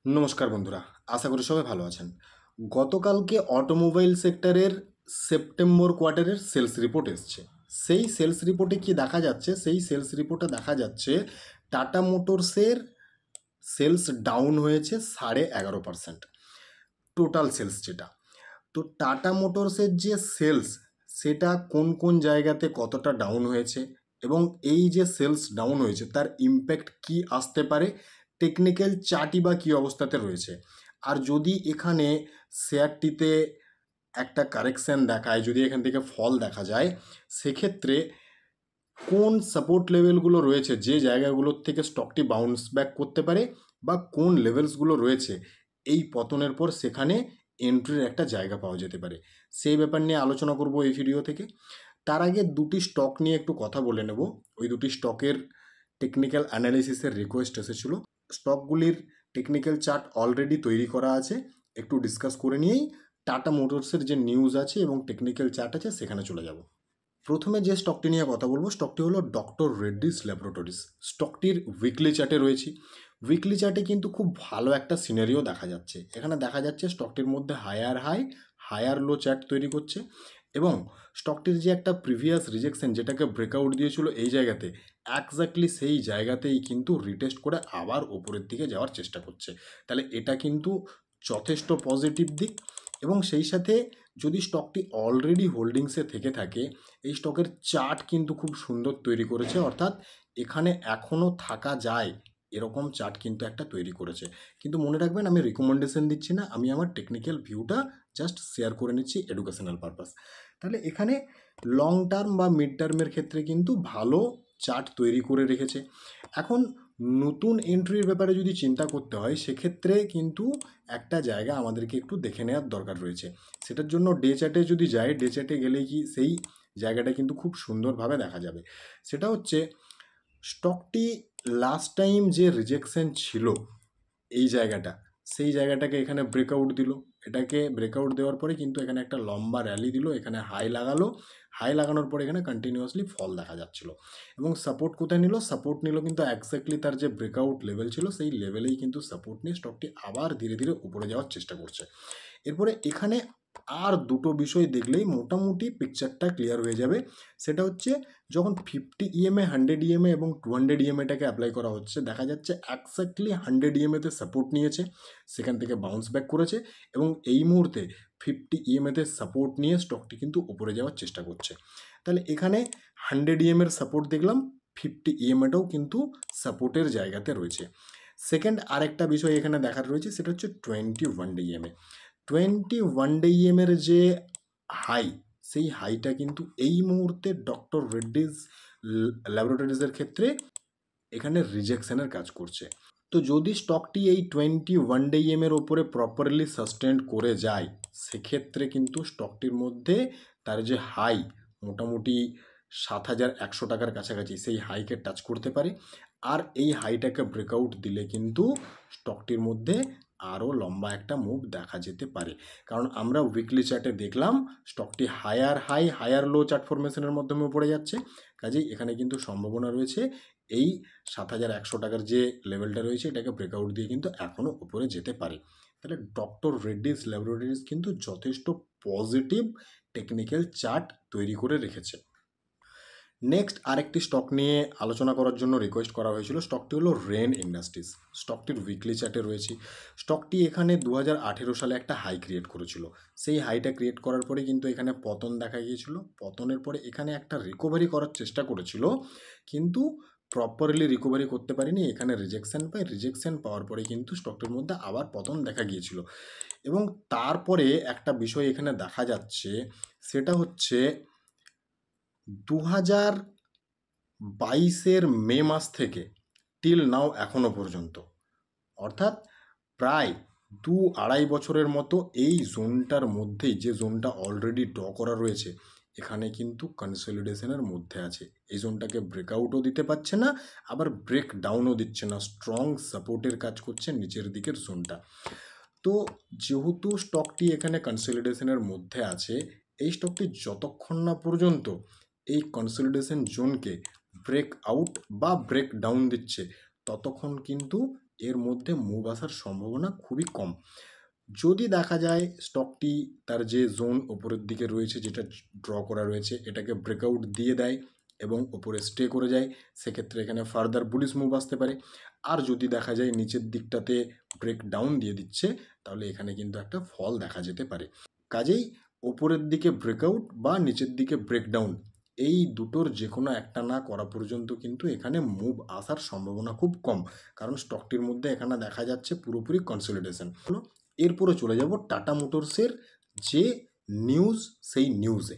নমস্কার বন্ধুরা, আশা করি সবাই ভালো আছেন। গতকালকে অটোমোবাইল সেক্টরের সেপ্টেম্বর কোয়ার্টারের সেলস রিপোর্ট এসছে। সেই সেলস রিপোর্টে কি দেখা যাচ্ছে? সেই সেলস রিপোর্টে দেখা যাচ্ছে টাটা মোটরসের সেলস ডাউন হয়েছে 11.5%, টোটাল সেলস যেটা। তো টাটা মোটরসের যে সেলস, সেটা কোন কোন জায়গাতে কতটা ডাউন হয়েছে এবং এই যে সেলস ডাউন হয়েছে তার ইম্প্যাক্ট কি আসতে পারে, টেকনিক্যাল চার্টই বা কী অবস্থাতে রয়েছে। আর যদি এখানে শেয়ারটিতে একটা কারেকশান দেখায়, যদি এখান থেকে ফল দেখা যায়, সেক্ষেত্রে কোন সাপোর্ট লেভেলগুলো রয়েছে যে জায়গাগুলোর থেকে স্টকটি বাউন্স ব্যাক করতে পারে, বা কোন লেভেলসগুলো রয়েছে এই পতনের পর সেখানে এন্ট্রির একটা জায়গা পাওয়া যেতে পারে, সেই ব্যাপার নিয়ে আলোচনা করব এই ভিডিও থেকে। তার আগে দুটি স্টক নিয়ে একটু কথা বলে নেব। ওই দুটি স্টকের টেকনিক্যাল অ্যানালিসিসের রিকোয়েস্ট এসেছিলো। স্টকগুলির টেকনিক্যাল চার্ট অলরেডি তৈরি করা আছে, একটু ডিসকাস করে নিয়েই টাটা মোটরসের যে নিউজ আছে এবং টেকনিক্যাল চার্ট আছে সেখানে চলে যাব। প্রথমে যে স্টকটি নিয়ে কথা বলবো, স্টকটি হলো ডক্টর রেড্ডিস ল্যাবরেটরিজ। স্টকটির উইকলি চার্টে রয়েছি। উইকলি চার্টে কিন্তু খুব ভালো একটা সিনারিও দেখা যাচ্ছে। এখানে দেখা যাচ্ছে স্টকটির মধ্যে higher high higher low chart তৈরি করছে, এবং স্টকটির যে একটা প্রিভিয়াস রিজেকশন যেটাকে ব্রেকআউট দিয়েছিল এই জায়গাতে, একজাক্টলি সেই জায়গাতেই কিন্তু রিটেস্ট করে আবার ওপরের দিকে যাওয়ার চেষ্টা করছে। তাহলে এটা কিন্তু যথেষ্ট পজিটিভ দিক। এবং সেই সাথে যদি স্টকটি অলরেডি হোল্ডিংসে থেকে থাকে, এই স্টকের চার্ট কিন্তু খুব সুন্দর তৈরি করেছে, অর্থাৎ এখানে এখনও থাকা যায় এরকম চার্ট কিন্তু একটা তৈরি করেছে। কিন্তু মনে রাখবেন, আমি রিকমেন্ডেশন দিচ্ছি না, আমি আমার টেকনিক্যাল ভিউটা জাস্ট শেয়ার করে নিচ্ছি এডুকেশনাল পারপাস। তাহলে এখানে লং টার্ম বা মিড টার্মের ক্ষেত্রে কিন্তু ভালো চার্ট তৈরি করে রেখেছে। এখন নতুন এন্ট্রির ব্যাপারে যদি চিন্তা করতে হয়, সেক্ষেত্রে কিন্তু একটা জায়গা আমাদেরকে একটু দেখে নেওয়ার দরকার রয়েছে। সেটার জন্য ডে চার্টে যদি যাই, ডে চার্টে গেলেই কি সেই জায়গাটা কিন্তু খুব সুন্দরভাবে দেখা যাবে। সেটা হচ্ছে স্টকটি লাস্ট টাইম যে রিজেকশন ছিল এই জায়গাটা, সেই জায়গাটাকে এখানে ব্রেকআউট দিল। এটাকে ব্রেকআউট দেওয়ার পরে কিন্তু এখানে একটা লম্বা র্যালি দিল, এখানে হাই লাগালো। হাই লাগানোর পরে এখানে কন্টিনিউয়াসলি ফল দেখা যাচ্ছিল। এবং সাপোর্ট কোথায় নিল? সাপোর্ট নিল কিন্তু এক্স্যাক্টলি তার যে ব্রেকআউট লেভেল ছিল সেই লেভেলেই কিন্তু সাপোর্ট নিয়ে স্টকটি আবার ধীরে ধীরে উপরে যাওয়ার চেষ্টা করছে। এরপরে এখানে আর দুটো বিষয় দেখলেই মোটামুটি পিকচারটা ক্লিয়ার হয়ে যাবে। সেটা হচ্ছে যখন 50 ইএমএ, 100 ইএমএ এবং 200 ইএমএটাকে অ্যাপ্লাই করা হচ্ছে, দেখা যাচ্ছে এক্স্যাক্টলি 100 ইএমএতে সাপোর্ট নিয়েছে, সেখান থেকে বাউন্স ব্যাক করেছে, এবং এই মুহূর্তে 50 ইএমএতে সাপোর্ট নিয়ে স্টকটি কিন্তু উপরে যাওয়ার চেষ্টা করছে। তাহলে এখানে 100 ইএমএর সাপোর্ট দেখলাম, 50 ইএমএটাও কিন্তু সাপোর্টের জায়গাতে রয়েছে। সেকেন্ড আরেকটা বিষয় এখানে দেখার রয়েছে, সেটা হচ্ছে 21 ডে ইএমএ। 21 ডে ইএমের যে হাই, সেই হাইটা কিন্তু এই মুহূর্তে ডক্টর রেড্ডিজ ল্যাবরেটরিজের ক্ষেত্রে এখানে রিজেকশনের কাজ করছে। তো যদি স্টকটি এই 21 ডে ইএমের ওপরে প্রপারলি সাস্টেন্ড করে যায়, সেক্ষেত্রে কিন্তু স্টকটির মধ্যে তার যে হাই, মোটামুটি 7,100 টাকার কাছাকাছি, সেই হাইকে টাচ করতে পারে। আর এই হাইটাকে ব্রেকআউট দিলে কিন্তু স্টকটির মধ্যে আরও লম্বা একটা মুভ দেখা যেতে পারে। কারণ আমরা উইকলি চার্টে দেখলাম স্টকটি higher high higher low chart ফরমেশনের মাধ্যমে পড়ে যাচ্ছে। কাজেই এখানে কিন্তু সম্ভাবনা রয়েছে এই 7,100 টাকার যে লেভেলটা রয়েছে এটাকে ব্রেকআউট দিয়ে কিন্তু এখনও উপরে যেতে পারে। তাহলে ডক্টর রেড্ডিস ল্যাবরেটরিজ কিন্তু যথেষ্ট পজিটিভ টেকনিক্যাল চার্ট তৈরি করে রেখেছে। নেক্সট আরেকটি স্টক নিয়ে আলোচনা করার জন্য রিকোয়েস্ট করা হয়েছিল। স্টকটি হলো রেন ইন্ডাস্ট্রিজ। স্টকটির উইকলি চার্টে রয়েছে। স্টকটি এখানে 2018 সালে একটা হাই ক্রিয়েট করেছিল। সেই হাইটা ক্রিয়েট করার পরে কিন্তু এখানে পতন দেখা গিয়েছিল। পতনের পরে এখানে একটা রিকভারি করার চেষ্টা করেছিল, কিন্তু প্রপারলি রিকভারি করতে পারেনি। এখানে রিজেকশন পায়। রিজেকশন পাওয়ার পরে কিন্তু স্টকটির মধ্যে আবার পতন দেখা গিয়েছিল। এবং তারপরে একটা বিষয় এখানে দেখা যাচ্ছে, সেটা হচ্ছে 2022-এর মে মাস থেকে টিল নাও এখনও পর্যন্ত, অর্থাৎ প্রায় 2-2.5 বছরের মতো এই জোনটার মধ্যেই, যে জোনটা অলরেডি ড্র করা রয়েছে, এখানে কিন্তু কনসলিডেশনের মধ্যে আছে। এই জোনটাকে ব্রেকআউটও দিতে পারছে না, আবার ব্রেক ডাউনও দিচ্ছে না। স্ট্রং সাপোর্টের কাজ করছে নিচের দিকের জোনটা। তো যেহেতু স্টকটি এখানে কনসলিডেশনের মধ্যে আছে, এই স্টকটি যতক্ষণ না পর্যন্ত এই কনসলিডেশন জোনকে ব্রেক আউট বা ব্রেক ডাউন দিচ্ছে, ততক্ষণ কিন্তু এর মধ্যে মুভ আসার সম্ভাবনা খুবই কম। যদি দেখা যায় স্টকটি তার যে জোন ওপরের দিকে রয়েছে, যেটা ড্র করা রয়েছে, এটাকে ব্রেকআউট দিয়ে দেয় এবং ওপরে স্টে করে যায়, সেক্ষেত্রে এখানে ফার্দার বুলিশ মুভ আসতে পারে। আর যদি দেখা যায় নিচের দিকটাতে ব্রেক ডাউন দিয়ে দিচ্ছে, তাহলে এখানে কিন্তু একটা ফল দেখা যেতে পারে। কাজেই ওপরের দিকে ব্রেকআউট বা নিচের দিকে ব্রেকডাউন, এই দুটোর যে কোনো একটা না করা পর্যন্ত কিন্তু এখানে মুভ আসার সম্ভাবনা খুব কম, কারণ স্টকটির মধ্যে এখানে দেখা যাচ্ছে পুরোপুরি কনসলিডেশন। এরপরে চলে যাব টাটা মোটরসের যে নিউজ, সেই নিউজে।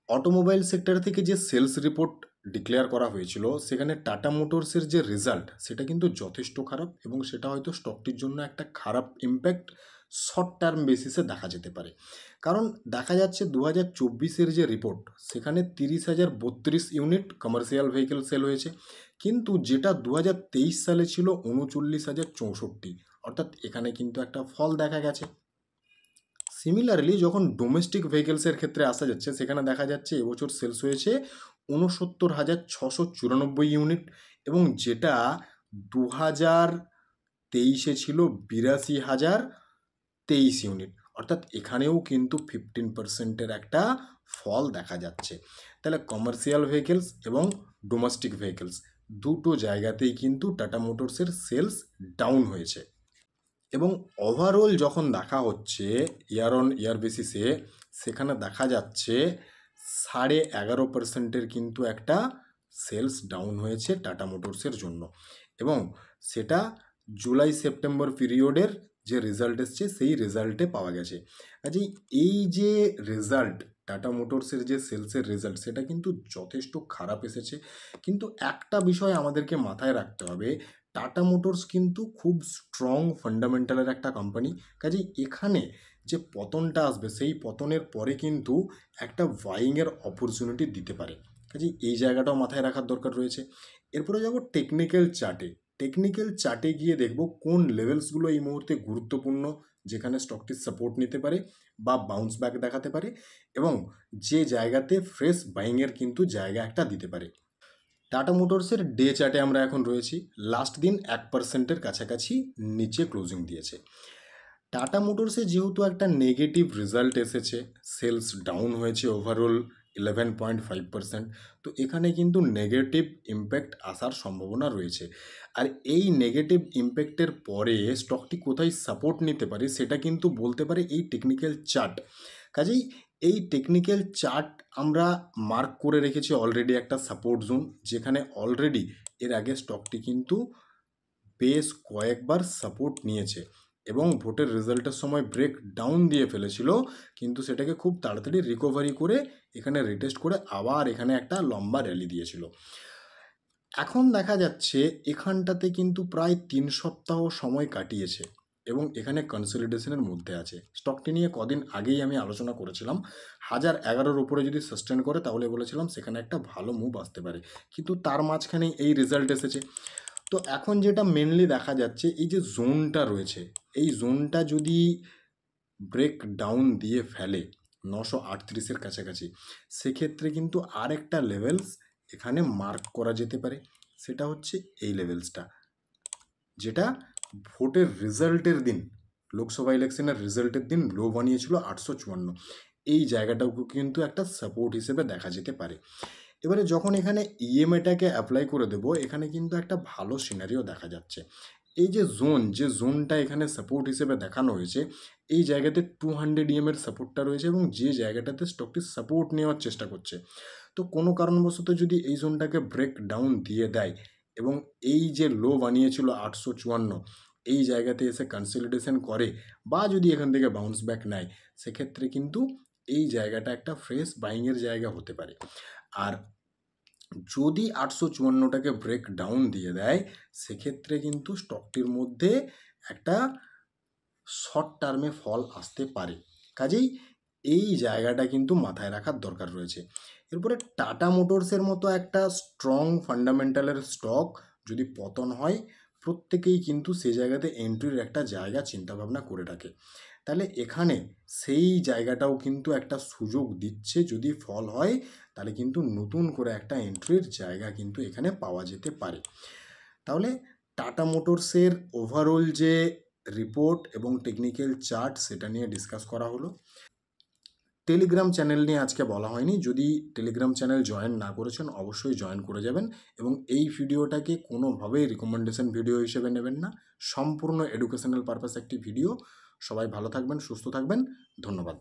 অটোমোবাইল সেক্টর থেকে যে সেলস রিপোর্ট ডিক্লেয়ার করা হয়েছিল, সেখানে টাটা মোটরসের যে রেজাল্ট সেটা কিন্তু যথেষ্ট খারাপ, এবং সেটা হয়তো স্টকটির জন্য একটা খারাপ ইম্প্যাক্ট শর্ট টার্ম বেসিসে দেখা যেতে পারে। কারণ দেখা যাচ্ছে 2024-এর যে রিপোর্ট, সেখানে 30,032 ইউনিট কমার্শিয়াল ভেহিকেল সেল হয়েছে, কিন্তু যেটা 2023 সালে ছিল 39,064, অর্থাৎ এখানে কিন্তু একটা ফল দেখা গেছে। সিমিলারলি যখন ডোমেস্টিক ভেহিকেলসের ক্ষেত্রে আসা যাচ্ছে, সেখানে দেখা যাচ্ছে এবছর সেলস হয়েছে 69,694 ইউনিট, এবং যেটা 2023-এ ছিল 82,023 ইউনিট, অর্থাৎ এখানেও কিন্তু 15%-এর একটা ফল দেখা যাচ্ছে। তাহলে কমার্শিয়াল ভেহিকেলস এবং ডোমেস্টিক ভেহিকেলস দুটো জায়গাতেই কিন্তু টাটা মোটরসের সেলস ডাউন হয়েছে। এবং ওভারঅল যখন দেখা হচ্ছে ইয়ার অন ইয়ার বেসিসে, সেখানে দেখা যাচ্ছে 11.5%-এর কিন্তু একটা সেলস ডাউন হয়েছে টাটা মোটরসের জন্য, এবং সেটা জুলাই সেপ্টেম্বর পিরিয়ডের যে রেজাল্ট এসছে সেই রেজাল্টে পাওয়া গেছে। কাজেই এই যে রেজাল্ট, টাটা মোটরসের যে সেলসের রেজাল্ট, সেটা কিন্তু যথেষ্ট খারাপ এসেছে। কিন্তু একটা বিষয় আমাদেরকে মাথায় রাখতে হবে, টাটা মোটরস কিন্তু খুব স্ট্রং ফান্ডামেন্টালের একটা কোম্পানি। কাজেই এখানে যে পতনটা আসবে, সেই পতনের পরে কিন্তু একটা বাইংয়ের অপরচুনিটি দিতে পারে। কাজেই এই জায়গাটাও মাথায় রাখার দরকার রয়েছে। এরপরে যাব টেকনিক্যাল চার্টে। টেকনিক্যাল চার্টে গিয়ে দেখব কোন লেভেলসগুলো এই মুহূর্তে গুরুত্বপূর্ণ, যেখানে স্টকটি সাপোর্ট নিতে পারে বা বাউন্স ব্যাক দেখাতে পারে, এবং যে জায়গাতে ফ্রেশ বাইংয়ের কিন্তু জায়গা একটা দিতে পারে। টাটা মোটরসের ডে চার্টে আমরা এখন রয়েছি। লাস্ট দিন 1%-এর কাছাকাছি নিচে ক্লোজিং দিয়েছে। টাটা মোটরসে যেহেতু একটা নেগেটিভ রেজাল্ট এসেছে, সেলস ডাউন হয়েছে ওভারঅল 11.5%, তো এখানে কিন্তু নেগেটিভ ইম্প্যাক্ট আসার সম্ভাবনা রয়েছে। আর এই নেগেটিভ ইম্প্যাক্টের পরে স্টকটি কোথায় সাপোর্ট নিতে পারে, সেটা কিন্তু বলতে পারে এই টেকনিক্যাল চার্ট। কাজেই এই টেকনিক্যাল চার্ট আমরা মার্ক করে রেখেছি অলরেডি একটা সাপোর্ট জোন, যেখানে অলরেডি এর আগে স্টকটি কিন্তু বেশ কয়েকবার সাপোর্ট নিয়েছে, এবং ভোটের রেজাল্টের সময় ব্রেক ডাউন দিয়ে ফেলেছিল, কিন্তু সেটাকে খুব তাড়াতাড়ি রিকভারি করে এখানে রিটেস্ট করে আবার এখানে একটা লম্বা র্যালি দিয়েছিল। এখন দেখা যাচ্ছে এখানটাতে কিন্তু প্রায় 3 সপ্তাহ সময় কাটিয়েছে, এবং এখানে কনসলিডেশনের মধ্যে আছে। স্টকটি নিয়ে কদিন আগেই আমি আলোচনা করেছিলাম, 1011-এর উপরে যদি সাস্টেন করে, তাহলে বলেছিলাম সেখানে একটা ভালো মুভ আসতে পারে, কিন্তু তার মাঝখানেই এই রেজাল্ট এসেছে। তো এখন যেটা মেনলি দেখা যাচ্ছে, এই যে জোনটা রয়েছে, এই জোনটা যদি ব্রেক ডাউন দিয়ে ফেলে 938-এর কাছাকাছি, সেক্ষেত্রে কিন্তু আরেকটা লেভেলস এখানে মার্ক করা যেতে পারে। সেটা হচ্ছে এই লেভেলসটা, যেটা ভোটের রেজাল্টের দিন, লোকসভা ইলেকশনের রেজাল্টের দিন লো বানিয়েছিল 854। এই জায়গাটাও কিন্তু একটা সাপোর্ট হিসেবে দেখা যেতে পারে। এবারে যখন এখানে ইএমআইটাকে অ্যাপ্লাই করে দেব, এখানে কিন্তু একটা ভালো সিনারিও দেখা যাচ্ছে। এই যে জোনটা এখানে সাপোর্ট হিসেবে দেখানো হয়েছে, এই জায়গাতে 200 ইএমের সাপোর্টটা রয়েছে, এবং যে জায়গাটাতে স্টকটি সাপোর্ট নেওয়ার চেষ্টা করছে। তো কোনো কারণবশত যদি এই জোনটাকে ব্রেক ডাউন দিয়ে দেয়, এবং এই যে লো বানিয়েছিল 854, এই জায়গাতে এসে কনসলিডেশন করে, বা যদি এখান থেকে বাউন্স ব্যাক নেয়, সেক্ষেত্রে কিন্তু এই জায়গাটা একটা ফ্রেশ বাইংয়ের জায়গা হতে পারে। আর যদি 854টাকে ব্রেক ডাউন দিয়ে দেয়, সেক্ষেত্রে কিন্তু স্টকটির মধ্যে একটা শর্ট টার্মে ফল আসতে পারে। কাজেই এই জায়গাটা কিন্তু মাথায় রাখার দরকার রয়েছে। এরপরে টাটা মোটরসের মতো একটা স্ট্রং ফান্ডামেন্টালের স্টক যদি পতন হয়, প্রত্যেকেই কিন্তু সেই জায়গাতে এন্ট্রির একটা জায়গা চিন্তাভাবনা করে রাখে। তাহলে এখানে সেই জায়গাটাও কিন্তু একটা সুযোগ দিচ্ছে, যদি ফল হয় তাহলে কিন্তু নতুন করে একটা এন্ট্রির জায়গা কিন্তু এখানে পাওয়া যেতে পারে। তাহলে টাটা মোটরসের ওভারঅল যে রিপোর্ট এবং টেকনিক্যাল চার্ট সেটা নিয়ে ডিসকাস করা হলো। টেলিগ্রাম চ্যানেল নিয়ে আজকে বলা হয়নি। যদি টেলিগ্রাম চ্যানেল জয়েন না করেছেন অবশ্যই জয়েন করে যাবেন, এবং এই ভিডিওটাকে কোনোভাবেই রিকমেন্ডেশন ভিডিও হিসেবে নেবেন না। সম্পূর্ণ এডুকেশনাল পারপাস একটি ভিডিও। সবাই ভালো থাকবেন, সুস্থ থাকবেন। ধন্যবাদ।